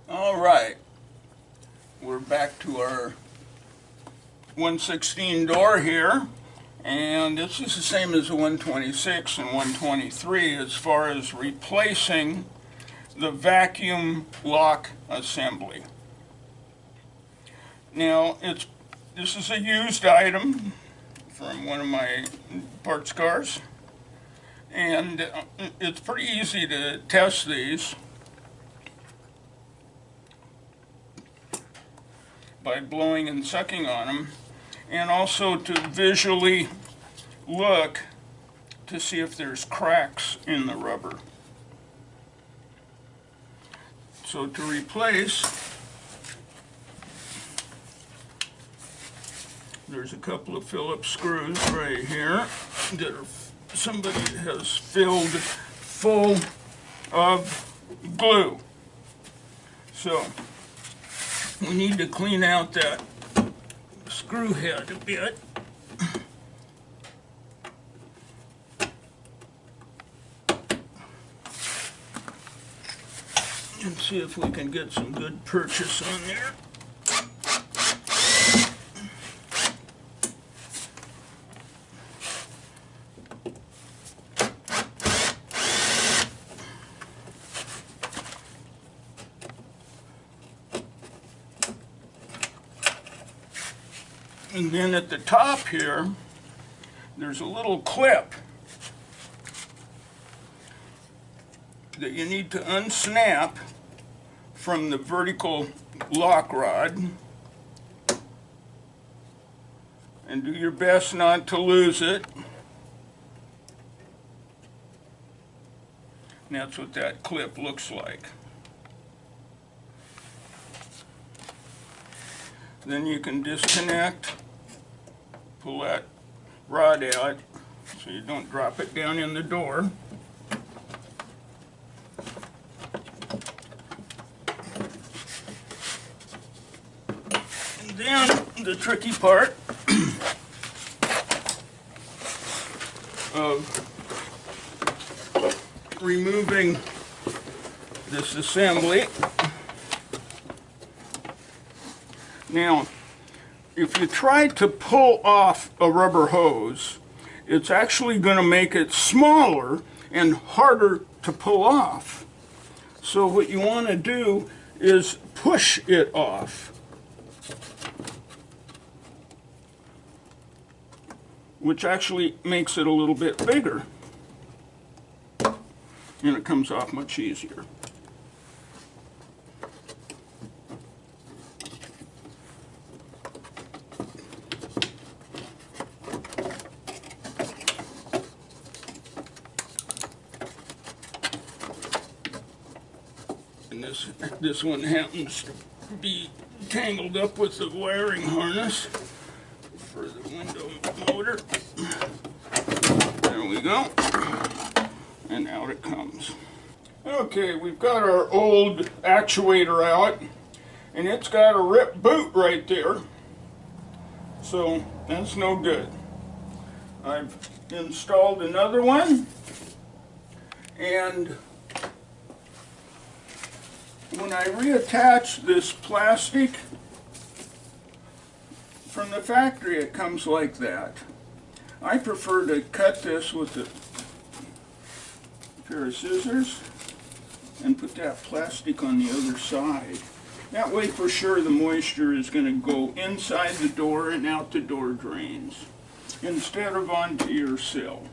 All right, we're back to our 116 door here, and this is the same as the 126 and 123 as far as replacing the vacuum lock assembly. Now, this is a used item from one of my parts cars, and it's pretty easy to test these by blowing and sucking on them, and also to visually look to see if there's cracks in the rubber. So to replace, there's a couple of Phillips screws right here that somebody has filled full of glue. So we need to clean out that screw head a bit. And see if we can get some good purchase on there. And then at the top here, there's a little clip that you need to unsnap from the vertical lock rod. And do your best not to lose it. And that's what that clip looks like. Then you can disconnect, pull that rod out so you don't drop it down in the door. And then the tricky part of removing this assembly. Now, if you try to pull off a rubber hose, it's actually going to make it smaller and harder to pull off. So what you want to do is push it off, which actually makes it a little bit bigger, and it comes off much easier. And this one happens to be tangled up with the wiring harness for the window motor. There we go. And out it comes. Okay, we've got our old actuator out, and it's got a ripped boot right there. So that's no good. I've installed another one, and when I reattach this plastic from the factory, it comes like that. I prefer to cut this with a pair of scissors and put that plastic on the other side. That way for sure the moisture is going to go inside the door and out the door drains instead of onto your sill.